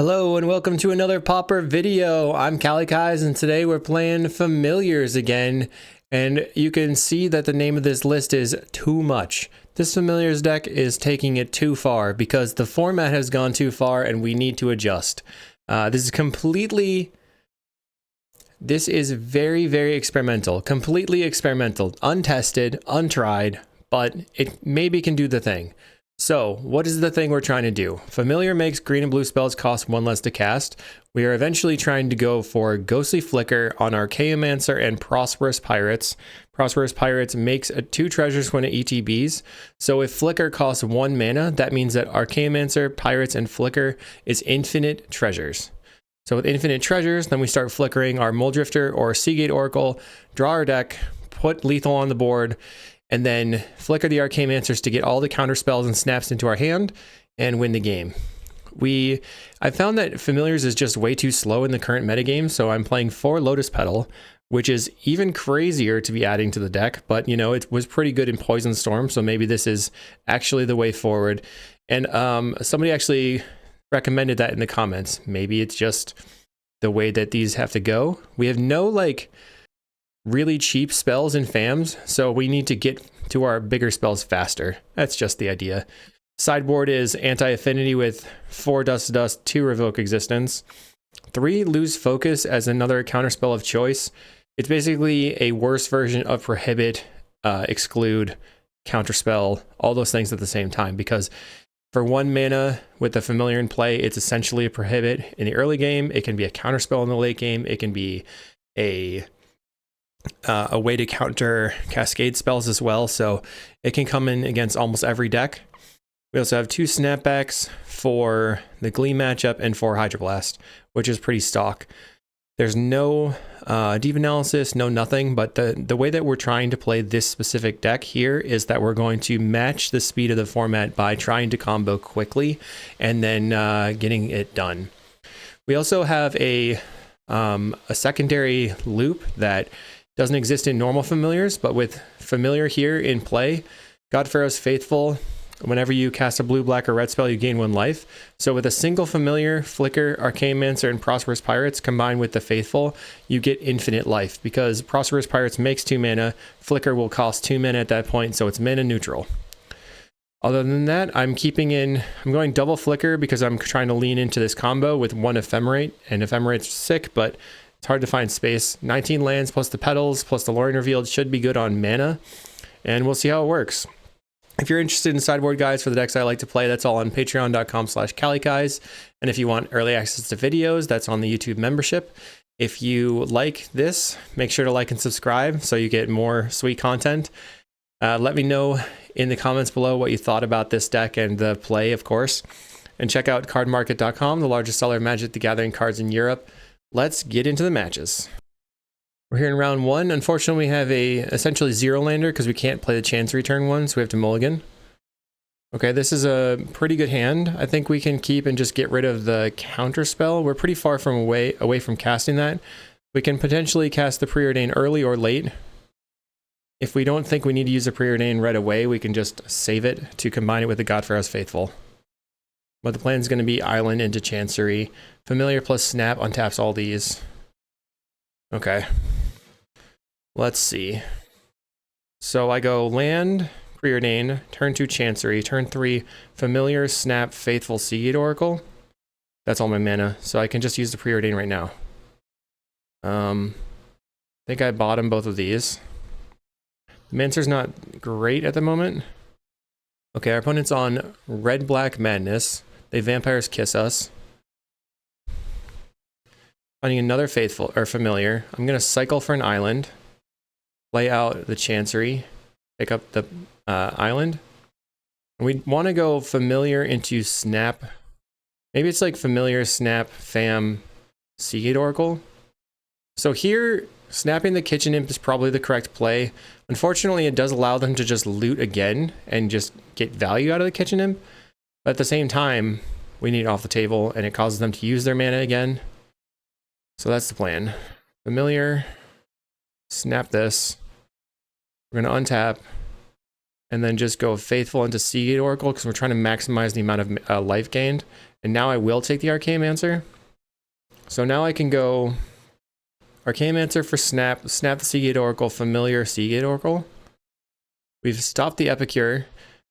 Hello and welcome to another Pauper video. I'm Kalikais and today we're playing Familiars again, and you can see that the name of this list is Too Much. This Familiars deck is taking it too far because the format has gone too far and we need to adjust. This is very experimental, completely experimental, untested, untried, but it maybe can do the thing. So, what is the thing we're trying to do? Familiar makes green and blue spells cost one less to cast. We are eventually trying to go for Ghostly Flicker on Archaeomancer and Prosperous Pirates. Prosperous Pirates makes 2 treasures when it ETBs. So if Flicker costs 1 mana, that means that Archaeomancer, Pirates, and Flicker is infinite treasures. So with infinite treasures, then we start flickering our Muldrifter or Seagate Oracle, draw our deck, put lethal on the board, and then flicker the Archaeomancers to get all the counter spells and snaps into our hand and win the game. I found that Familiars is just way too slow in the current metagame, so I'm playing 4 Lotus Petal, which is even crazier to be adding to the deck, but you know, it was pretty good in Poison Storm, so maybe this is actually the way forward. And somebody actually recommended that in the comments. Maybe it's just the way that these have to go. We have no really cheap spells in FAMs, so we need to get to our bigger spells faster. That's just the idea. Sideboard is Anti-Affinity with 4 Dust to Dust, 2 Revoke Existence, 3 Lose Focus as another counterspell of choice. It's basically a worse version of Prohibit, Exclude, Counterspell, all those things at the same time, because for 1 mana with the Familiar in play, it's essentially a Prohibit in the early game. It can be a counterspell in the late game. It can be a way to counter cascade spells as well, so it can come in against almost every deck. We also have 2 snapbacks for the Glee matchup and for Hydroblast, which is pretty stock. There's no deep analysis, no nothing, but the way that we're trying to play this specific deck here is that we're going to match the speed of the format by trying to combo quickly and then getting it done. We also have a secondary loop that doesn't exist in normal Familiars, but with Familiar here in play, Godpharaoh's Faithful, whenever you cast a blue, black, or red spell, you gain 1 life. So with a single Familiar, Flicker, Archaeomancer, and Prosperous Pirates combined with the Faithful, you get infinite life, because Prosperous Pirates makes 2 mana, Flicker will cost 2 mana at that point, so it's mana neutral. Other than that, I'm going double Flicker because I'm trying to lean into this combo with 1 Ephemerate, and Ephemerate's sick, but it's hard to find space. 19 lands plus the petals plus the Loring Revealed should be good on mana, and we'll see how it works. If you're interested in sideboard guides for the decks I like to play, that's all on patreon.com/kalikais. And if you want early access to videos, that's on the YouTube membership. If you like this, make sure to like and subscribe so you get more sweet content. Let me know in the comments below what you thought about this deck and the play, of course. And check out cardmarket.com, the largest seller of Magic the Gathering cards in Europe. Let's get into the matches. We're here in round 1. Unfortunately, we have a essentially 0-lander because we can't play the Chancery turn 1, so we have to mulligan. Okay, this is a pretty good hand. I think we can keep and just get rid of the counter spell. We're pretty far from away from casting that. We can potentially cast the Preordain early or late. If we don't think we need to use the Preordain right away, we can just save it to combine it with the Godpharaoh's Faithful. But the plan is going to be Island into Chancery. Familiar plus Snap untaps all these. Okay. Let's see. So I go land, Preordain, turn 2 Chancery, turn 3 Familiar, Snap, Faithful, Seagate Oracle. That's all my mana, so I can just use the Preordain right now. I think I bottom both of these. The Mancer's not great at the moment. Okay, our opponent's on Red-Black Madness. They Vampires Kiss us. Finding another Faithful or Familiar. I'm going to cycle for an Island. Lay out the Chancery. Pick up the Island. And we want to go Familiar into Snap. Maybe it's like Familiar, Snap, Fam, Seagate Oracle. So here, snapping the Kitchen Imp is probably the correct play. Unfortunately, it does allow them to just loot again and just get value out of the Kitchen Imp. But at the same time, we need it off the table, and it causes them to use their mana again. So that's the plan. Familiar, snap this. We're going to untap, and then just go Faithful into Seagate Oracle, because we're trying to maximize the amount of life gained. And now I will take the Archaeomancer. So now I can go Archaeomancer for Snap, Snap the Seagate Oracle, Familiar Seagate Oracle. We've stopped the Epicure.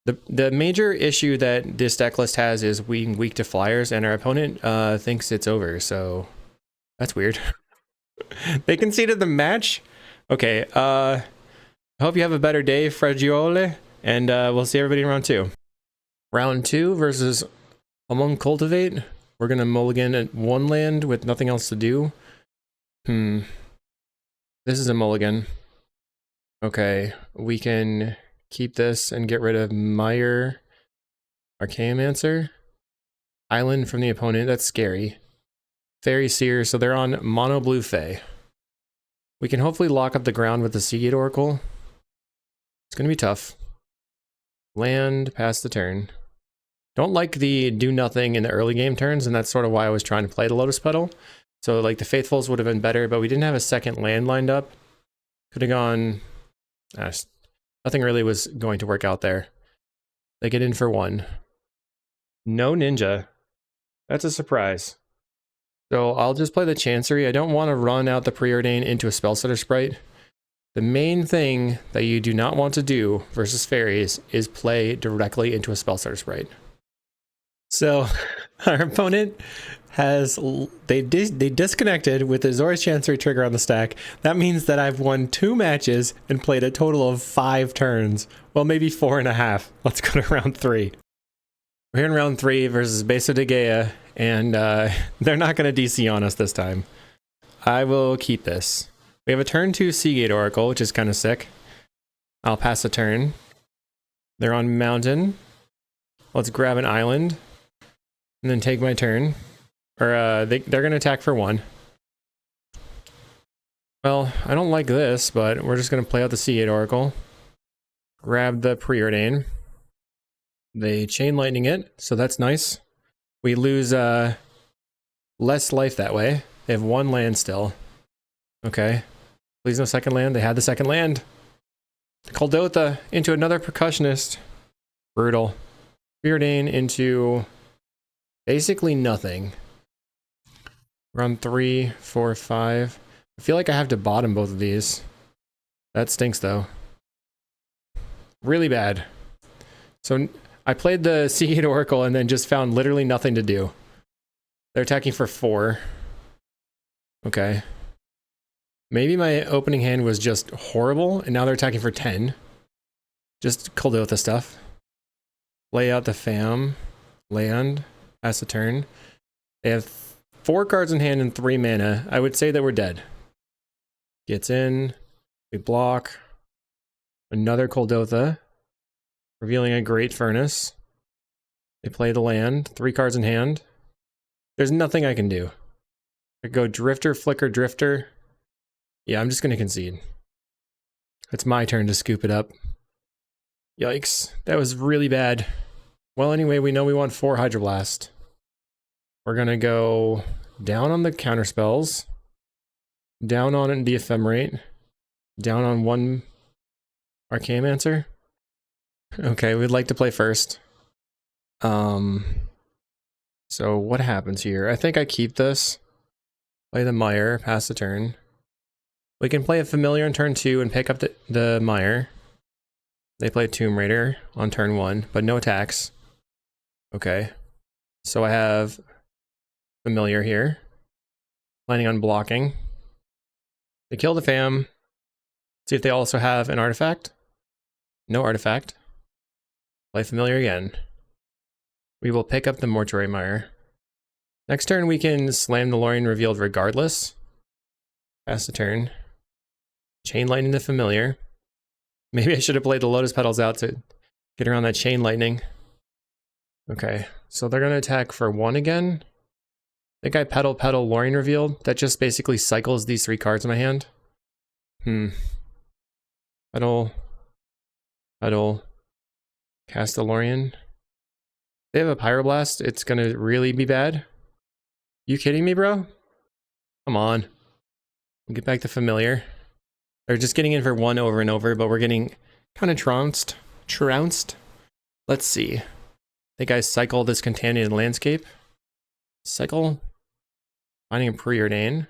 The major issue that this deck list has is being weak to flyers, and our opponent thinks it's over, so that's weird. They conceded the match? Okay, I hope you have a better day, Fragiole, and we'll see everybody in round 2. Round 2 versus Among Cultivate. We're gonna mulligan at 1 land with nothing else to do. This is a mulligan. Okay, we can keep this and get rid of Meyer, Archaeomancer. Island from the opponent, that's scary. Fairy Seer, so they're on Mono U Fae. We can hopefully lock up the ground with the Seagate Oracle. It's gonna be tough. Land, pass the turn. Don't like the do nothing in the early game turns, and that's sort of why I was trying to play the Lotus Petal. So like the Faithfuls would have been better, but we didn't have a second land lined up. Could have gone... nothing really was going to work out there. They get in for 1. No Ninja. That's a surprise. So I'll just play the Chancery. I don't want to run out the Preordain into a Spellsetter Sprite. The main thing that you do not want to do versus fairies is play directly into a Spellsetter Sprite. So our opponent has, they disconnected with the Azorius Chancery trigger on the stack. That means that I've won 2 matches and played a total of 5 turns. Well, maybe 4.5. Let's go to round 3. We're here in round 3 versus Beso de Gaia, and they're not going to DC on us this time. I will keep this. We have a turn 2 Seagate Oracle, which is kind of sick. I'll pass a turn. They're on Mountain. Let's grab an island and then take my turn. Or they're going to attack for 1. Well, I don't like this, but we're just going to play out the Seagate Oracle. Grab the Preordain. They Chain Lightning it, so that's nice. We lose less life that way. They have 1 land still. Okay. Please no second land. They had the second land. Kuldotha into another Percussionist. Brutal. Preordain into basically nothing. Run 3, 4, 5. I feel like I have to bottom both of these. That stinks though. Really bad. So I played the Seagate Oracle and then just found literally nothing to do. They're attacking for 4. Okay. Maybe my opening hand was just horrible and now they're attacking for 10. Just Kuldotha stuff. Lay out the fam. Land. Pass the turn. They have 4 cards in hand and 3 mana. I would say that we're dead. Gets in. We block. Another Kuldotha. Revealing a Great Furnace. They play the land. 3 cards in hand. There's nothing I can do. I go Drifter, Flicker, Drifter. Yeah, I'm just going to concede. It's my turn to scoop it up. Yikes. That was really bad. Well, anyway, we know we want 4 Hydroblast. We're going to go down on the counterspells. Down on the Ephemerate. Down on 1 Archaeomancer. Okay, we'd like to play first. So what happens here? I think I keep this. Play the Mire, pass the turn. We can play a Familiar on turn 2 and pick up the Mire. They play Tomb Raider on turn 1, but no attacks. Okay. So I have Familiar here. Planning on blocking. They kill the fam. See if they also have an artifact. No artifact. Play Familiar again. We will pick up the Mortuary Mire. Next turn we can slam the Lorien Revealed regardless. Pass the turn. Chain Lightning the Familiar. Maybe I should have played the Lotus Petals out to get around that Chain Lightning. Okay, so they're going to attack for 1 again. I think I Petal Lorien Revealed. That just basically cycles these 3 cards in my hand. Petal. Cast the Lorien. They have a Pyroblast. It's going to really be bad. You kidding me, bro? Come on. We'll get back to Familiar. They're just getting in for 1 over and over, but we're getting kind of trounced. Let's see. I think I cycle this Contaminated Landscape. Cycle. Finding a preordain.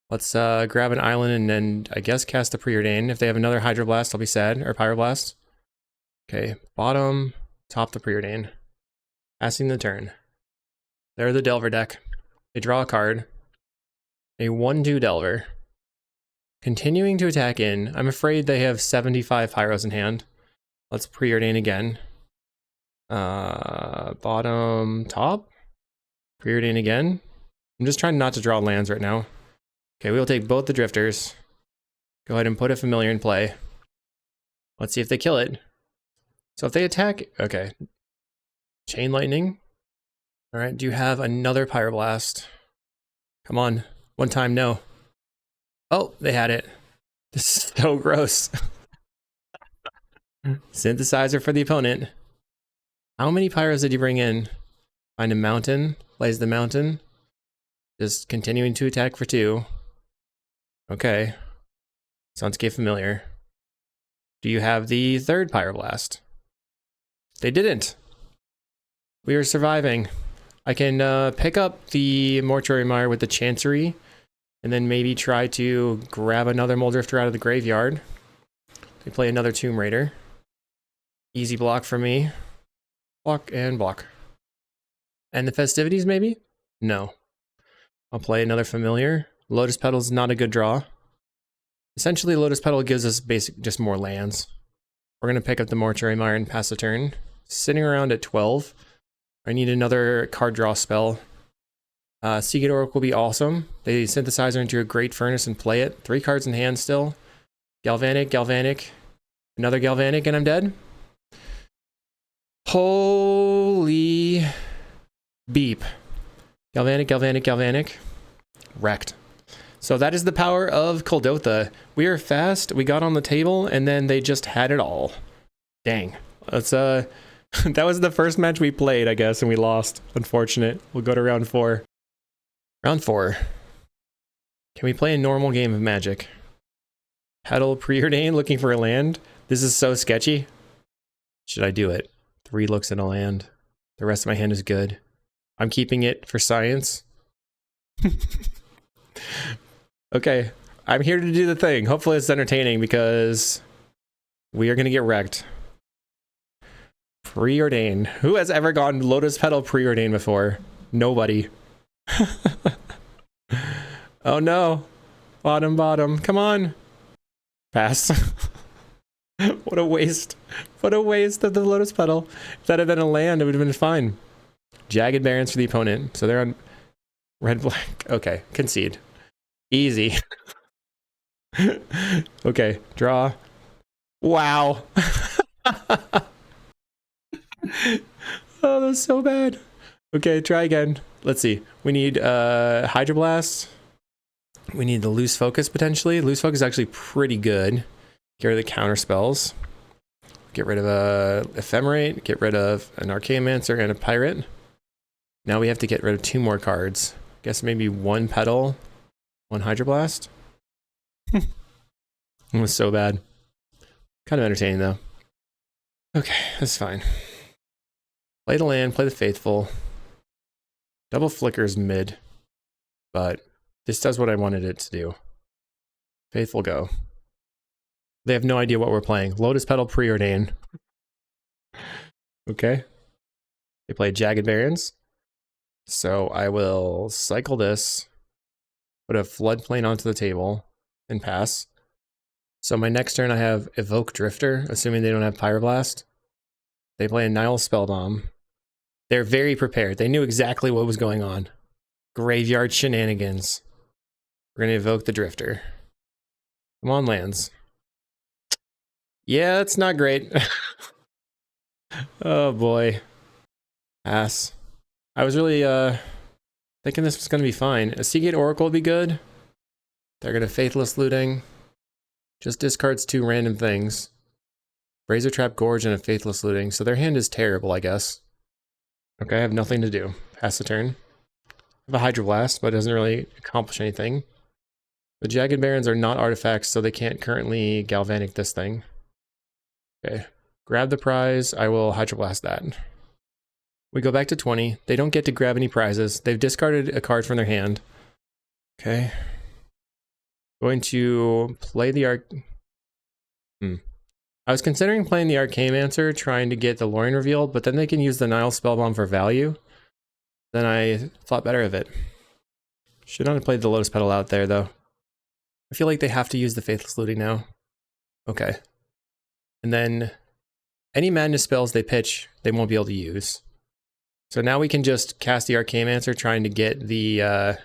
Let's grab an island and then I guess cast a preordain. If they have another hydroblast, I'll be sad. Or pyroblast. Okay, bottom, top the preordain. Passing the turn. They're the Delver deck. They draw a card. A 1/2 Delver. Continuing to attack in. I'm afraid they have 75 pyros in hand. Let's preordain again. Bottom, top. Preordain again. I'm just trying not to draw lands right now. Okay, we'll take both the drifters. Go ahead and put a familiar in play. Let's see if they kill it. So if they attack, okay. Chain lightning. All right, do you have another pyroblast? Come on, one time, no. Oh, they had it. This is so gross. Synthesizer for the opponent. How many pyros did you bring in? Find a mountain, plays the mountain. Just continuing to attack for 2. Okay. Sunscape familiar. Do you have the third pyroblast? They didn't. We are surviving. I can pick up the Mortuary Mire with the Chancery, and then maybe try to grab another Moldrifter out of the graveyard. They play another Tomb Raider. Easy block for me. Block and block. And the Festivities, maybe? No. I'll play another familiar. Lotus Petal's not a good draw. Essentially, Lotus Petal gives us just more lands. We're going to pick up the Mortuary Mire and pass the turn. Sitting around at 12. I need another card draw spell. Seagate Oracle will be awesome. They synthesize her into a Great Furnace and play it. 3 cards in hand still. Galvanic, Galvanic. Another Galvanic, and I'm dead. Holy beep. Galvanic, Galvanic, Galvanic. Wrecked. So that is the power of Kuldotha. We are fast, we got on the table, and then they just had it all. Dang. That's that was the first match we played, I guess, and we lost. Unfortunate. We'll go to round 4. Round 4. Can we play a normal game of Magic? Petal preordain, looking for a land. This is so sketchy. Should I do it? 3 looks in a land. The rest of my hand is good. I'm keeping it for science. Okay, I'm here to do the thing. Hopefully it's entertaining because we are going to get wrecked. Preordain. Who has ever gone Lotus Petal preordain before? Nobody. Oh no. Bottom, bottom. Come on. Pass. What a waste. What a waste of the Lotus Petal. If that had been a land, it would have been fine. Jagged Barrens for the opponent. So they're on red, black. Okay, concede. Easy. Okay, draw. Wow. Oh, that's so bad. Okay, try again. Let's see. We need Hydroblast. We need the Loose Focus potentially. Loose Focus is actually pretty good. Get rid of the counter spells. Get rid of a Ephemerate. Get rid of an Archaeomancer and a Pirate. Now we have to get rid of 2 more cards. Guess maybe 1 Petal, 1 Hydroblast. It was so bad. Kind of entertaining though. Okay, that's fine. Play the land, play the Faithful. Double Flicker's mid, but this does what I wanted it to do. Faithful go. They have no idea what we're playing. Lotus Petal preordain. Okay. They play Jagged Barrens. So I will cycle this, put a Floodplain onto the table, and pass. So my next turn I have Evoke Drifter, assuming they don't have Pyroblast. They play a Nile Spellbomb. They're very prepared. They knew exactly what was going on. Graveyard shenanigans. We're going to evoke the Drifter. Come on, lands. Yeah, that's not great. Oh boy. Pass. I was really thinking this was going to be fine. A Seagate Oracle would be good. They're going to Faithless Looting. Just discards 2 random things. Razor Trap Gorge and a Faithless Looting. So their hand is terrible, I guess. Okay, I have nothing to do. Pass the turn. I have a Hydroblast, but it doesn't really accomplish anything. The Jagged Barrens are not artifacts, so they can't currently Galvanic this thing. Okay. Grab the prize. I will Hydroblast that. We go back to 20. They don't get to grab any prizes. They've discarded a card from their hand. Okay. Going to play the I was considering playing the Arcane-Mancer, trying to get the Lorien reveal, but then they can use the Nile Spellbomb for value. Then I thought better of it. Should not have played the Lotus Petal out there, though. I feel like they have to use the Faithless Looting now. Okay. And then any Madness spells they pitch, they won't be able to use. So now we can just cast the Arcane-Mancer, trying to get the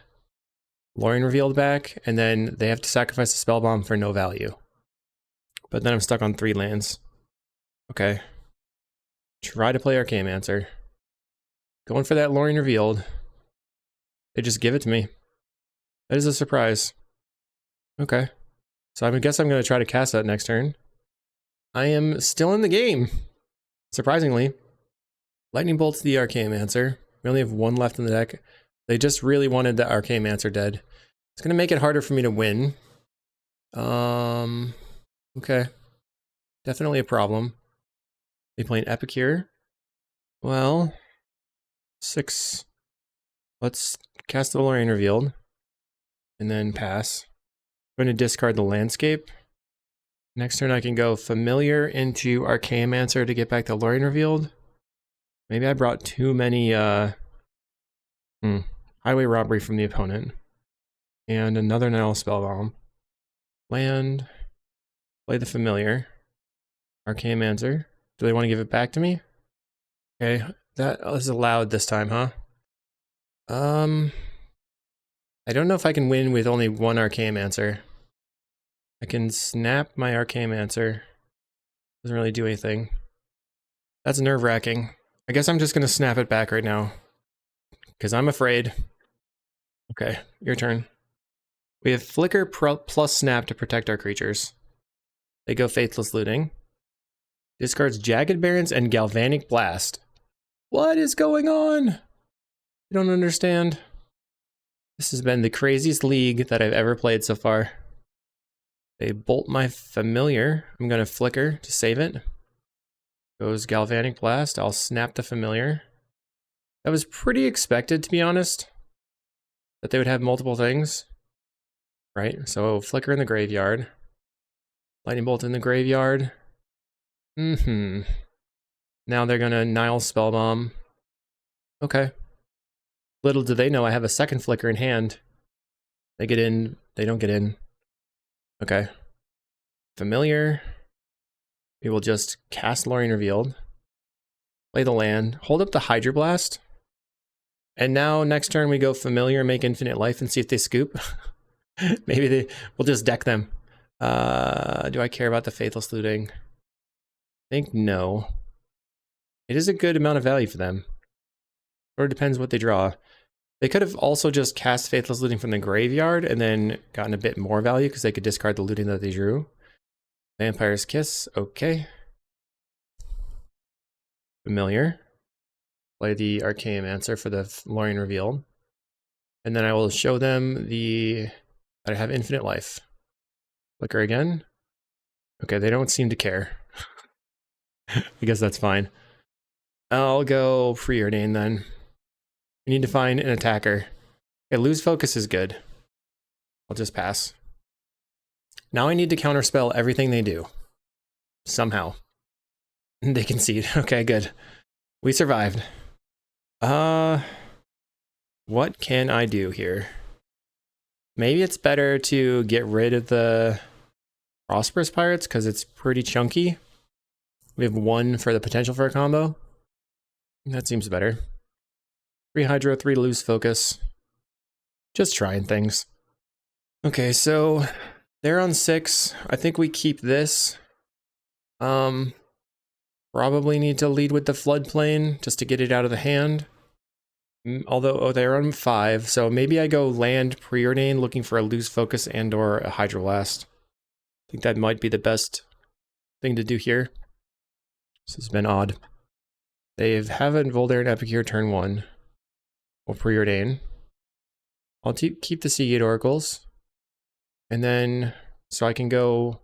Lorien revealed back, and then they have to sacrifice the Spellbomb for no value. But then I'm stuck on 3 lands. Okay. Try to play Arcane-Mancer. Going for that Lorien revealed. They just give it to me. That is a surprise. Okay. So I guess I'm going to try to cast that next turn. I am still in the game. Surprisingly. Lightning Bolt's the Arcane-Mancer. We only have 1 left in the deck. They just really wanted the Arcane-Mancer dead. It's going to make it harder for me to win. Okay. Definitely a problem. They play an Epicure. Well, 6. Let's cast the Lorien revealed. And then pass. I'm going to discard the landscape. Next turn I can go Familiar into Arcane-Mancer to get back the Lorien revealed. Maybe I brought too many Highway Robbery from the opponent. And another Nile Spellbomb. Land. Play the Familiar. Arcane-Mancer. Do they want to give it back to me? Okay, that is allowed this time, huh? I don't know if I can win with only 1 Arcane-Mancer. I can snap my Arcane-Mancer. Doesn't really do anything. That's nerve-wracking. I guess I'm just going to snap it back right now. Because I'm afraid. Okay, your turn. We have Flicker plus Snap to protect our creatures. They go Faithless Looting. Discards Jagged Barrens and Galvanic Blast. What is going on? I don't understand. This has been the craziest league that I've ever played so far. They bolt my Familiar. I'm going to Flicker to save it. Goes Galvanic Blast. I'll snap the Familiar. That was pretty expected, to be honest. That they would have multiple things. Right? So Flicker in the graveyard. Lightning Bolt in the graveyard. Now they're going to Nile Spellbomb. Okay. Little do they know I have a second Flicker in hand. They get in. They don't get in. Okay. Familiar. We will just cast Lorien Revealed. Play the land. Hold up the Hydroblast. And now next turn we go Familiar, make Infinite Life, and see if they scoop. Maybe we'll just deck them. Do I care about the Faithless Looting? I think no. It is a good amount of value for them. Or it depends what they draw. They could have also just cast Faithless Looting from the graveyard and then gotten a bit more value because they could discard the looting that they drew. Vampire's Kiss, okay. Familiar. Play the Arcane-Mancer for the Lorien Revealed. And then I will show them that I have Infinite Life. Flicker again. Okay, they don't seem to care. I guess that's fine. I'll go Preordain then. We need to find an attacker. Okay, Lose Focus is good. I'll just pass. Now I need to counterspell everything they do. Somehow. They concede. Okay, good. We survived. What can I do here? Maybe it's better to get rid of the Prosperous Pirates because it's pretty chunky. We have 1 for the potential for a combo. That seems better. 3 Hydro, 3 Lose Focus. Just trying things. Okay, so they're on 6. I think we keep this. Probably need to lead with the Floodplain just to get it out of the hand. Although, they're on 5, so maybe I go land Preordain looking for a Lose Focus and or a Hydroblast. I think that might be the best thing to do here. This has been odd. They have a Voldaren Epicure turn 1. We'll Preordain. I'll keep the Seagate Oracles. And then, so I can go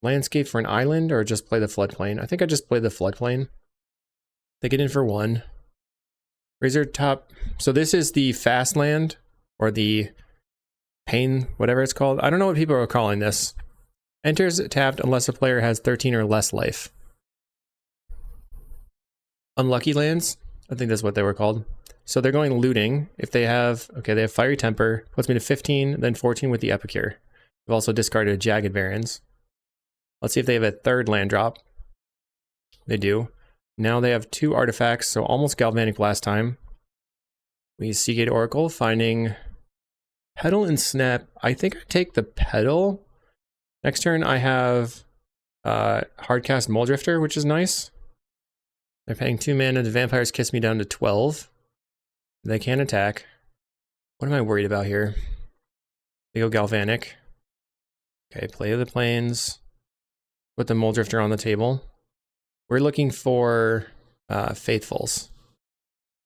Landscape for an island or just play the Floodplain. I think I just play the Floodplain. They get in for 1. Razor top. So this is the fast land, or the pain, whatever it's called. I don't know what people are calling this. Enters tapped unless a player has 13 or less life. Unlucky lands, I think that's what they were called. So they're going looting. If they have, okay, they have Fiery Temper, puts me to 15, then 14 with the Epicure. We've also discarded Jagged Barrens. Let's see if they have a third land drop. They do. Now they have 2 artifacts, so almost Galvanic last time. We Seagate Oracle, finding Petal and Snap. I think I take the Petal. Next turn I have Hardcast Muldrifter, which is nice. They're paying 2 mana. The Vampires Kiss me down to 12. They can attack. What am I worried about here? They go Galvanic. Okay, play the Plains. Put the Muldrifter on the table. We're looking for Faithfuls.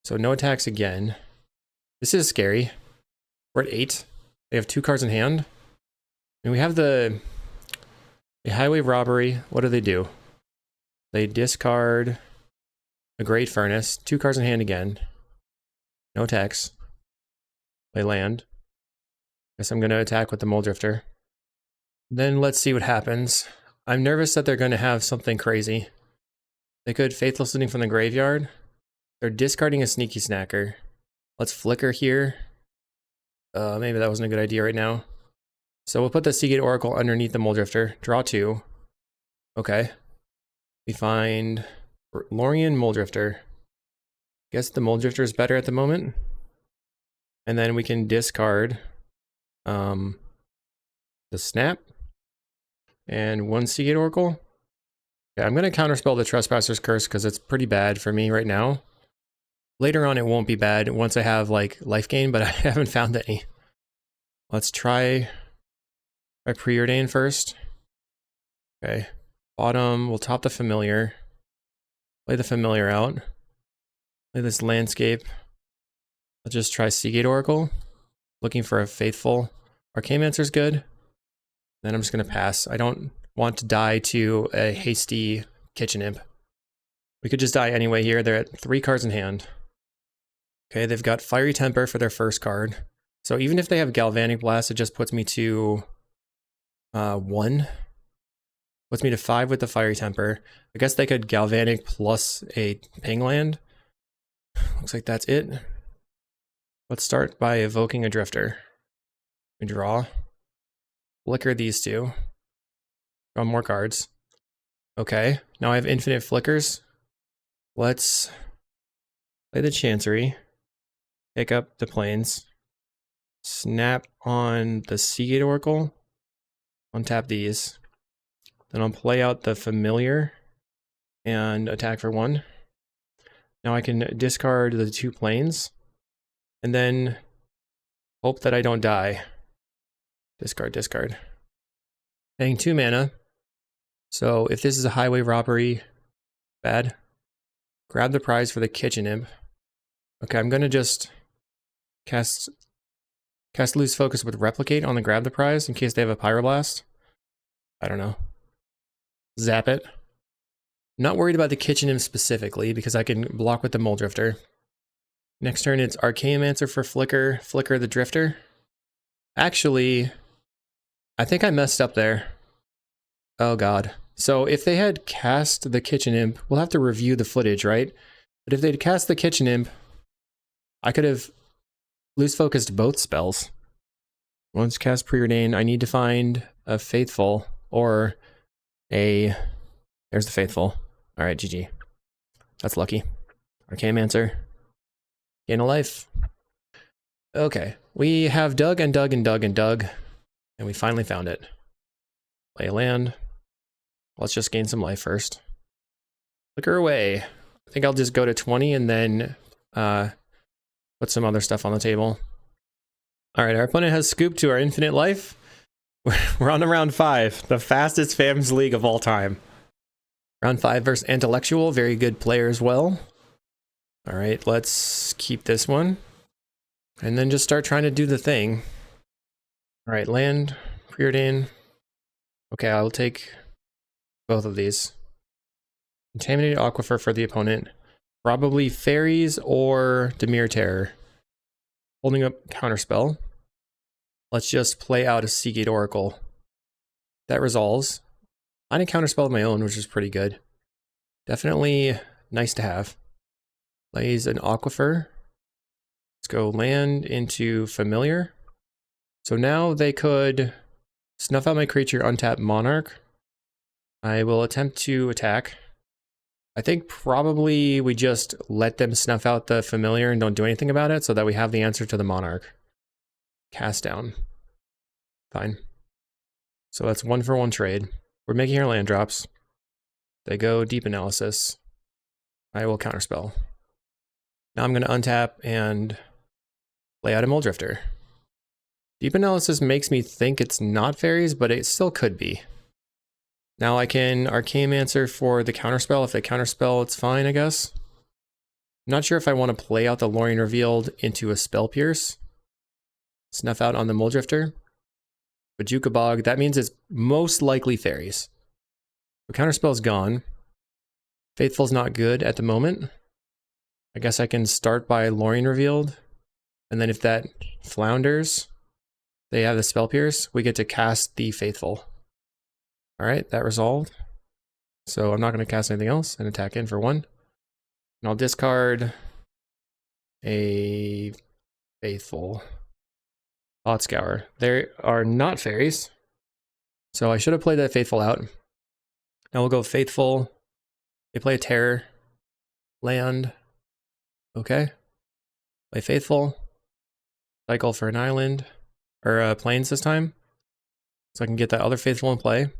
So no attacks again. This is scary. We're at 8. They have 2 cards in hand. And we have the Highway Robbery. What do? They discard a Great Furnace. 2 cards in hand again. No attacks. Play land. Guess I'm going to attack with the Muldrifter. Then let's see what happens. I'm nervous that they're going to have something crazy. They could Faithful Sitting from the graveyard. They're discarding a Sneaky Snacker. Let's flicker here. Maybe that wasn't a good idea right now. So we'll put the Seagate Oracle underneath the Muldrifter. Draw 2. Okay. We find Lorien Muldrifter. Guess the Muldrifter is better at the moment. And then we can discard the Snap. And 1 Seagate Oracle. Okay, I'm going to counterspell the Trespasser's Curse because it's pretty bad for me right now. Later on it won't be bad once I have like life gain, but I haven't found any. Let's try Preordain first. Okay. Bottom, we'll top the Familiar. Play the Familiar out. Play this Landscape. I'll just try Seagate Oracle. Looking for a Faithful. Archaeomancer's good. Then I'm just going to pass. I don't want to die to a hasty Kitchen Imp. We could just die anyway here. They're at 3 cards in hand. Okay, they've got Fiery Temper for their first card. So even if they have Galvanic Blast, it just puts me to 1. Puts me to 5 with the Fiery Temper. I guess they could Galvanic plus a Ping land. Looks like that's it. Let's start by evoking a Drifter. We draw. Flicker these 2. Draw more cards. Okay, now I have infinite flickers. Let's play the Chancery. Pick up the Plains. Snap on the Seagate Oracle. Untap these. Then I'll play out the Familiar and attack for 1. Now I can discard the 2 Plains and then hope that I don't die. Discard, discard. Paying 2 mana. So if this is a Highway Robbery, bad. Grab the prize for the Kitchen Imp. Okay, I'm gonna just cast Loose Focus with Replicate on the Grab the Prize in case they have a Pyroblast. I don't know. Zap it. Not worried about the Kitchen Imp specifically because I can block with the Muldrifter. Next turn it's Archaeomancer for Flicker, Flicker the Drifter. Actually, I think I messed up there. Oh god. So if they had cast the Kitchen Imp, we'll have to review the footage, right? But if they'd cast the Kitchen Imp, I could have loose focused both spells. Once cast Preordain, I need to find a Faithful or a... There's the Faithful. Alright, GG. That's lucky. Archaeomancer. Gain a life. Okay. We have dug and dug and dug and dug. And we finally found it. Play a land. Let's just gain some life first. Flicker away. I think I'll just go to 20 and then put some other stuff on the table. Alright, our opponent has scooped to our infinite life. We're on to round 5. The fastest FAMS league of all time. Round 5 versus Intellectual. Very good player as well. Alright, let's keep this one. And then just start trying to do the thing. Alright, land. Preordain. Okay, I'll take both of these. Contaminated Aquifer for the opponent. Probably fairies or Dimir Terror. Holding up Counterspell. Let's just play out a Seagate Oracle. That resolves. I didn't Counterspell of my own, which is pretty good. Definitely nice to have. Plays an Aquifer. Let's go land into Familiar. So now they could snuff out my creature, untap Monarch. I will attempt to attack. I think probably we just let them snuff out the Familiar and don't do anything about it so that we have the answer to the Monarch. Cast down. Fine. So that's 1-for-1 trade. We're making our land drops. They go Deep Analysis. I will Counterspell. Now I'm going to untap and play out a Muldrifter. Deep Analysis makes me think it's not fairies, but it still could be. Now I can Archaeomancer for the Counterspell. If they Counterspell, it's fine, I guess. I'm not sure if I want to play out the Lorien Revealed into a Spell Pierce. Snuff out on the Muldrifter. Bajuka Bog, that means it's most likely fairies. The Counterspell's gone. Faithful's not good at the moment. I guess I can start by Lorien Revealed. And then if that flounders, they have the Spell Pierce, we get to cast the Faithful. Alright, that resolved. So I'm not going to cast anything else and attack in for 1. And I'll discard a Faithful. Thought Scour. There are not fairies. So I should have played that Faithful out. Now we'll go Faithful. They play a Terror. Land. Okay. Play Faithful. Cycle for an island. Or plains this time. So I can get that other Faithful in play.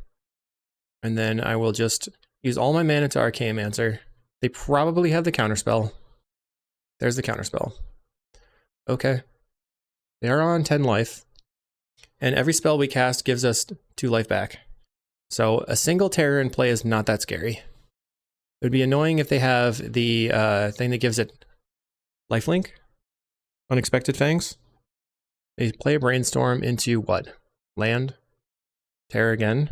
And then I will just use all my mana to Archaeomancer. They probably have the Counterspell. There's the Counterspell. Okay. They are on 10 life. And every spell we cast gives us 2 life back. So a single Terror in play is not that scary. It would be annoying if they have the thing that gives it lifelink. Unexpected Fangs. They play a Brainstorm into what? Land. Terror again.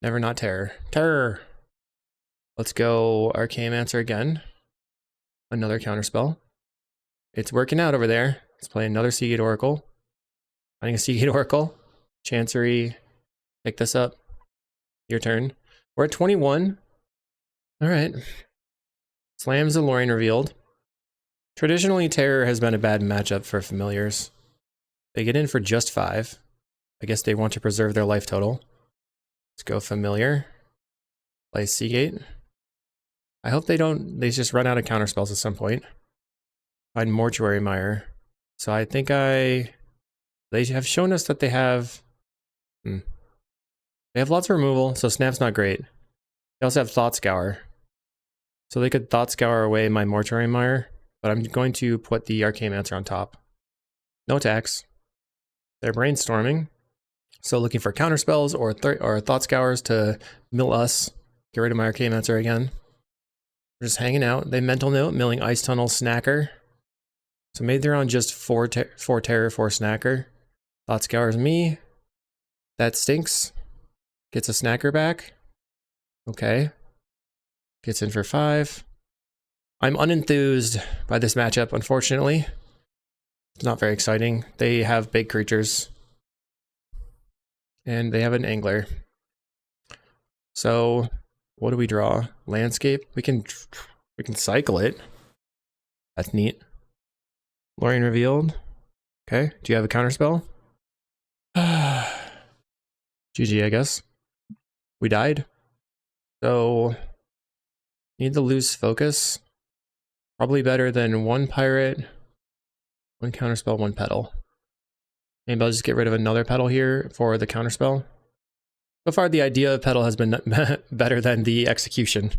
Never not Terror. Terror! Let's go Archaeomancer again. Another Counterspell. It's working out over there. Let's play another Seagate Oracle. Finding a Seagate Oracle. Chancery. Pick this up. Your turn. We're at 21. Alright. Slams the Lorien Revealed. Traditionally, Terror has been a bad matchup for Familiars. They get in for just 5. I guess they want to preserve their life total. Let's go Familiar. Play Seagate. I hope they they just run out of counterspells at some point. Find Mortuary Mire. So I think they have shown us that they have they have lots of removal, so Snap's not great. They also have Thought Scour. So they could Thought Scour away my Mortuary Mire, but I'm going to put the Archaeomancer on top. No attacks. They're brainstorming. So looking for counterspells or Thought Scours to mill us. Get rid of my Archaeomancer again. We're just hanging out. They Mental Note, milling Ice Tunnel, Snacker. So maybe they're on just 4 Terror, 4 Snacker. Thought Scours me. That stinks. Gets a Snacker back. Okay. Gets in for 5. I'm unenthused by this matchup, unfortunately. It's not very exciting. They have big creatures. And they have an Angler. So, what do we draw? Landscape? We can cycle it. That's neat. Lorien Revealed. Okay. Do you have a counterspell? GG, I guess. We died. So, need to lose focus. Probably better than 1 pirate, 1 counterspell, 1 petal. Maybe I'll just get rid of another petal here for the counterspell. So far, the idea of petal has been better than the execution.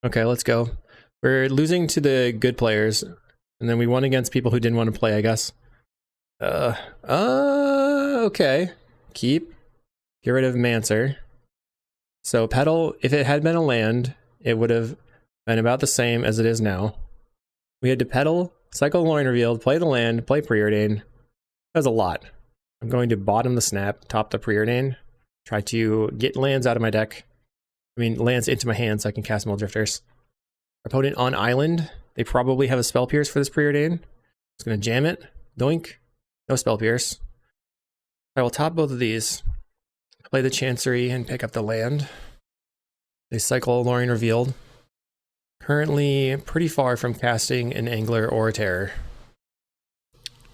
Okay, let's go. We're losing to the good players, and then we won against people who didn't want to play, I guess. Okay. Keep. Get rid of Mancer. So petal, if it had been a land, it would have been about the same as it is now. We had to petal, cycle Lorien Revealed, play the land, play Preordain. That's a lot. I'm going to bottom the Snap, top the Preordain, try to get lands out of my deck. I mean, lands into my hand so I can cast Muldrifters. Opponent on island. They probably have a spell pierce for this preordain. Just gonna jam it. Doink. No spell pierce. I will top both of these. Play the Chancery and pick up the land. They cycle Lorien Revealed. Currently pretty far from casting an Angler or a Terror.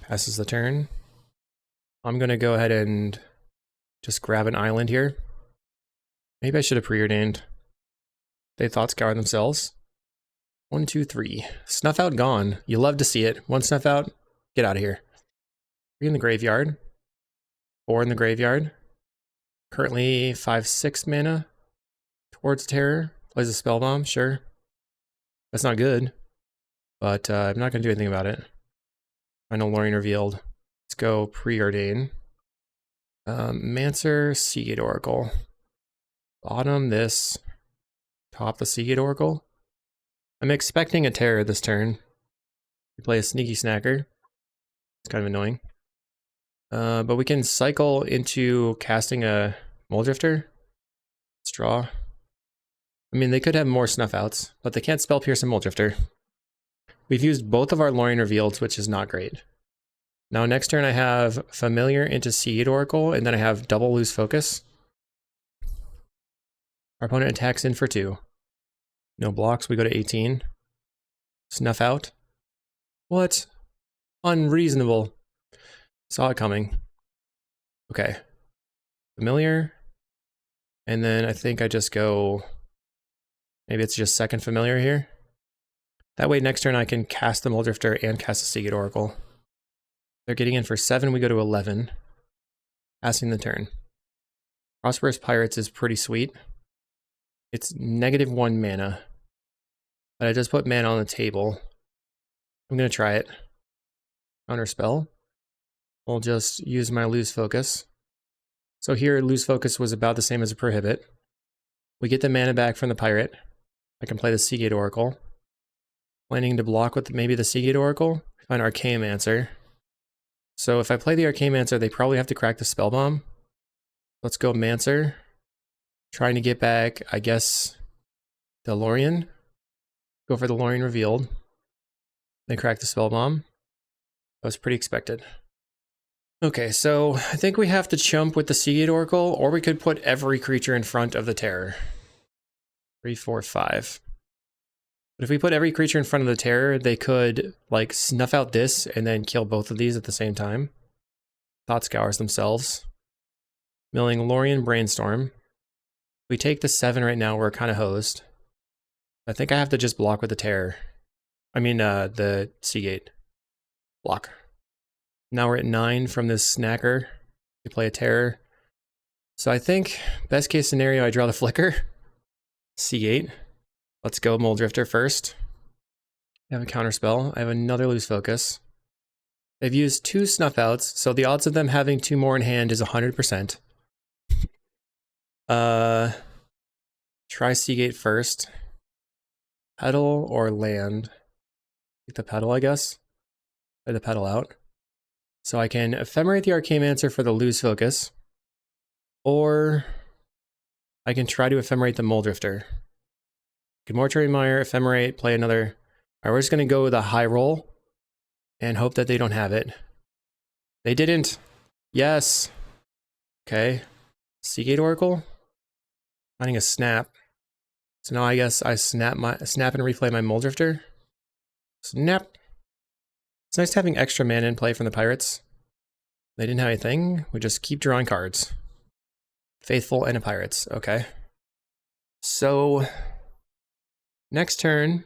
Passes the turn. I'm gonna go ahead and just grab an island here. Maybe I should have preordained. They Thought Scour themselves. 1, 2, 3. Snuff out gone. You love to see it. 1 snuff out. Get out of here. 3 in the graveyard. 4 in the graveyard. Currently 5, 6 mana towards Terror. Plays a spell bomb. Sure. That's not good. But I'm not going to do anything about it. Final Lorien Revealed. Let's go preordain. Mancer, Seagate Oracle. Bottom this. Top the Seagate Oracle. I'm expecting a Terror this turn. We play a Sneaky Snacker. It's kind of annoying. But we can cycle into casting a Muldrifter. Let's draw. I mean, they could have more Snuff Outs, but they can't Spell Pierce a Muldrifter. We've used both of our Lorien Revealeds, which is not great. Now next turn I have Familiar into Seed Oracle, and then I have double Lose Focus. Our opponent attacks in for 2. No blocks, we go to 18. Snuff out. What? Unreasonable. Saw it coming. Okay. Familiar. And then I think I just go... Maybe it's just second Familiar here. That way next turn I can cast the Muldrifter and cast the Seagate Oracle. They're getting in for 7, we go to 11. Passing the turn. Prosperous Pirates is pretty sweet. It's -1 mana. But I just put mana on the table. I'm going to try it. Counter spell. We'll just use my Lose Focus. So here Lose Focus was about the same as a Prohibit. We get the mana back from the Pirate. I can play the Seagate Oracle. Planning to block with maybe the Seagate Oracle. Find Archaeomancer. So if I play the Archaeomancer, they probably have to crack the Spell Bomb. Let's go Mancer. Trying to get back, I guess, the Lorien. Go for the Lorien Revealed. They crack the Spell Bomb. That was pretty expected. Okay, so I think we have to chump with the Seagate Oracle, or we could put every creature in front of the Terror. 3, 4, 5. But if we put every creature in front of the Terror, they could, like, snuff out this and then kill both of these at the same time. Thought Scours themselves. Milling Lorien Brainstorm. We take the 7 right now, we're kind of hosed. I think I have to just block with the Terror. I mean, the Seagate. Block. Now we're at 9 from this Snacker. We play a Terror. So I think, best case scenario, I draw the Flicker. Seagate. Let's go Muldrifter first. I have a Counterspell. I have another Lose Focus. They've used 2 Snuff Outs, so the odds of them having 2 more in hand is 100%. Try Seagate first. Petal or land? Take the Petal, I guess. Play the Petal out. So I can Ephemerate the Archaeomancer for the Lose Focus. Or I can try to Ephemerate the Muldrifter. Can Mortuary Mire, Ephemerate, play another. Alright, we're just gonna go with a high roll and hope that they don't have it. They didn't. Yes. Okay. Seagate Oracle. Finding a snap. So now I guess I snap and replay my Muldrifter. Snap. It's nice having extra mana in play from the Pirates. They didn't have anything. We just keep drawing cards. Faithful and a Pirates. Okay. So next turn,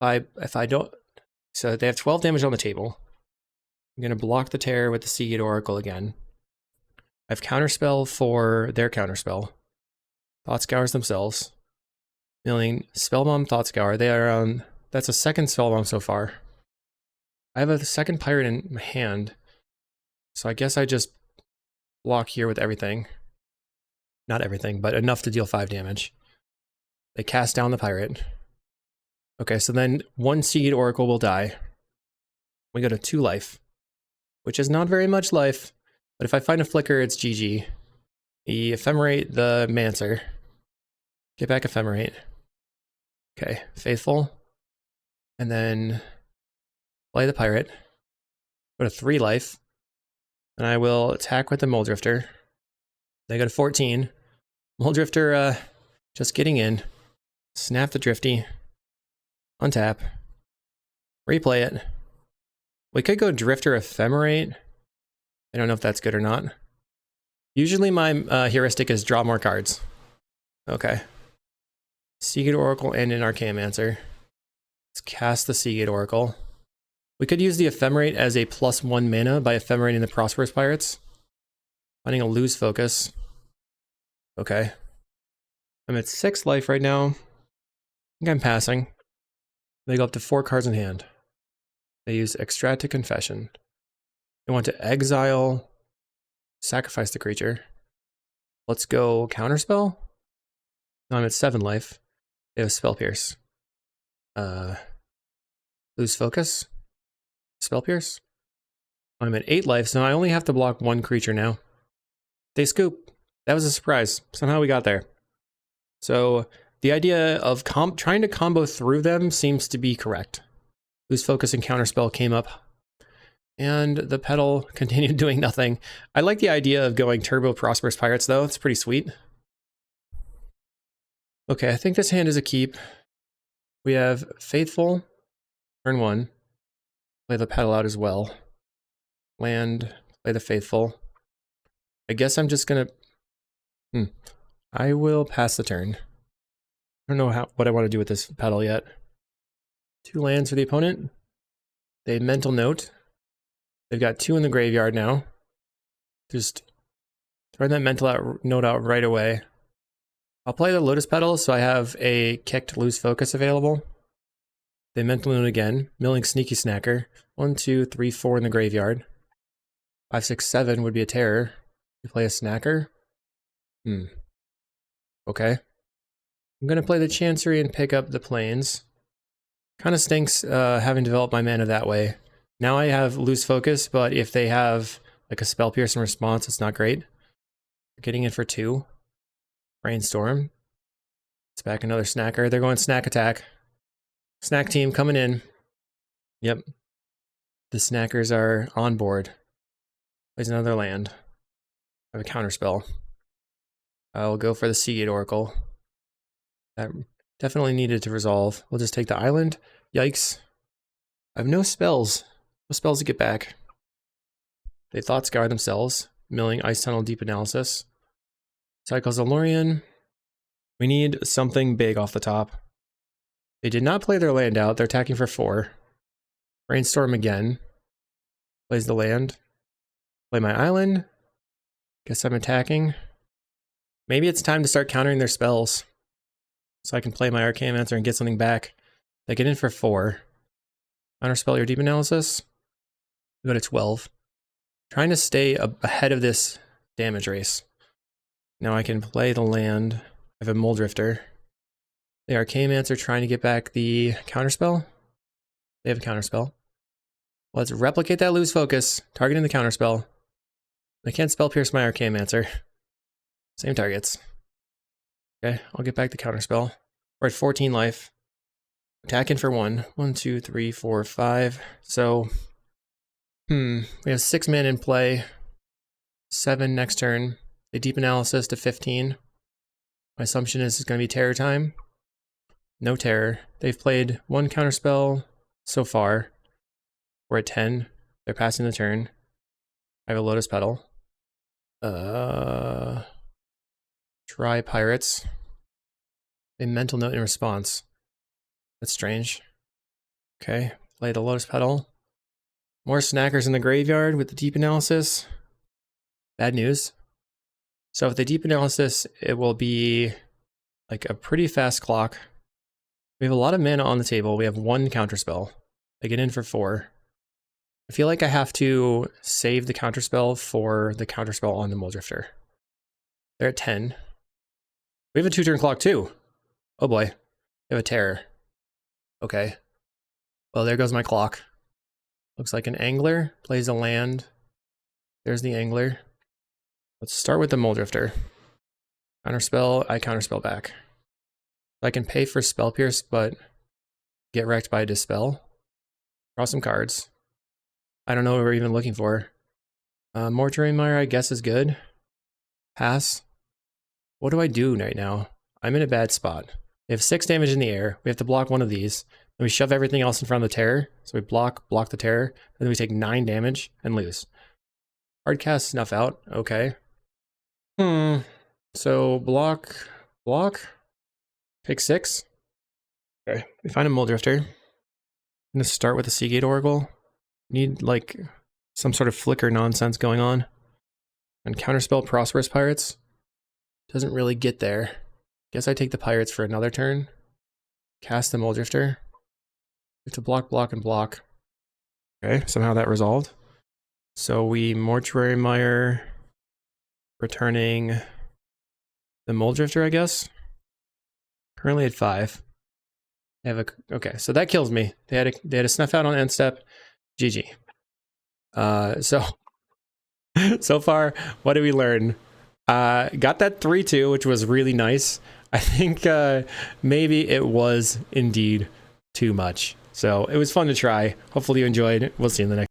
if I don't, so they have 12 damage on the table. I'm gonna block the Terror with the Seagate Oracle again. I have Counterspell for their Counterspell. Thought Scours themselves. Milling Spellbomb, Thought Scour. They are that's a second Spellbomb so far. I have a second Pirate in my hand, so I guess I just block here with everything. Not everything, but enough to deal 5 damage. They cast down the Pirate. Okay, so then 1 Seagate Oracle will die. We go to 2 life, which is not very much life, but if I find a Flicker, it's GG. We Ephemerate the Mancer. Get back Ephemerate. Okay, Faithful. And then play the pirate. Go to 3 life. And I will attack with the Muldrifter. They go to 14. Muldrifter just getting in. Snap the Drifty. Untap. Replay it. We could go Drifter Ephemerate. I don't know if that's good or not. Usually my heuristic is draw more cards. Okay. Seagate Oracle and an Archaeomancer. Let's cast the Seagate Oracle. We could use the Ephemerate as a +1 mana by ephemerating the Prosperous Pirates. Finding a lose focus. Okay. I'm at 6 life right now. I think I'm passing. They go up to 4 cards in hand. They use Extract to Confession. They want to exile, sacrifice the creature. Let's go Counterspell. Now I'm at 7 life. They have Spell Pierce. Lose focus. Spell Pierce. I'm at 8 life, so I only have to block 1 creature now. They scoop. That was a surprise. Somehow we got there. So the idea of trying to combo through them seems to be correct. Lose focus and Counterspell came up. And the petal continued doing nothing. I like the idea of going Turbo Prosperous Pirates though. It's pretty sweet. Okay, I think this hand is a keep. We have Faithful, turn 1. Play the petal out as well. Land, play the Faithful. I guess I'm just gonna... I will pass the turn. I don't know what I want to do with this petal yet. 2 lands for the opponent. They Mental Note. They've got 2 in the graveyard now. Just throwing that mental note out right away. I'll play the Lotus Petal so I have a kicked lose focus available. They Mental Note again, milling Sneaky Snacker. 1, 2, 3, 4 in the graveyard. 5, 6, 7 would be a terror. You play a Snacker. Okay. I'm gonna play the Chancery and pick up the Plains. Kind of stinks having developed my mana that way. Now I have lose focus, but if they have like a Spell Pierce in response, it's not great. They're getting in for 2. Brainstorm. It's back another Snacker. They're going Snack Attack. Snack team coming in. Yep. The Snackers are on board. Plays another land. I have a Counterspell. I'll go for the Seagate Oracle. That definitely needed to resolve. We'll just take the island. Yikes. I have no spells. No spells to get back. They Thought Scour themselves. Milling Ice Tunnel Deep Analysis. Cycles Alorian. We need something big off the top. They did not play their land out. They're attacking for 4. Brainstorm again. Plays the land. Play my island. Guess I'm attacking. Maybe it's time to start countering their spells. So I can play my Archaeomancer and get something back. They get in for 4. Counterspell your Deep Analysis. We go to 12. Trying to stay ahead of this damage race. Now I can play the land. I have a Muldrifter. The Archaeomancer trying to get back the Counterspell. They have a Counterspell. Let's replicate that lose focus, targeting the Counterspell. I can't Spell Pierce my Archaeomancer. Same targets. Okay, I'll get back the Counterspell. We're at 14 life. Attacking for 1. 1, 2, 3, 4, 5. So, we have 6 men in play. 7 next turn. A Deep Analysis to 15. My assumption is it's going to be Terror time. No terror. They've played 1 Counterspell so far. We're at 10. They're passing the turn. I have a Lotus Petal. Try Pirates. A Mental Note in response. That's strange. Okay, play the Lotus Petal. More Snackers in the graveyard with the Deep Analysis. Bad news. So with the Deep Analysis, it will be like a pretty fast clock. We have a lot of mana on the table. We have 1 Counterspell. They get in for 4. I feel like I have to save the Counterspell for the Counterspell on the Muldrifter. They're at 10. We have a 2-turn clock too. Oh boy. We have a Terror. Okay. Well, there goes my clock. Looks like an Angler plays a land. There's the Angler. Let's start with the Muldrifter. Counterspell, I Counterspell back. I can pay for Spell Pierce, but get wrecked by Dispel. Draw some cards. I don't know what we're even looking for. Mortuary Mire, I guess, is good. Pass. What do I do right now? I'm in a bad spot. We have 6 damage in the air. We have to block one of these. Then we shove everything else in front of the terror. So we block the terror. And then we take 9 damage and lose. Hard cast Snuff Out. Okay. So block. Take 6. Okay. We find a Mulldrifter. I'm going to start with a Seagate Oracle. Need like some sort of flicker nonsense going on. And counterspell Prosperous Pirates. Doesn't really get there. Guess I take the Pirates for another turn. Cast the Mulldrifter. We have to block, and block. Okay, somehow that resolved. So we Mortuary Mire, returning the Mulldrifter, I guess. Currently at 5. They have okay, so that kills me. They had a Snuff Out on end step. GG. So far, what did we learn? Got that 3-2, which was really nice. I think maybe it was indeed too much. So it was fun to try. Hopefully you enjoyed. We'll see you in the next.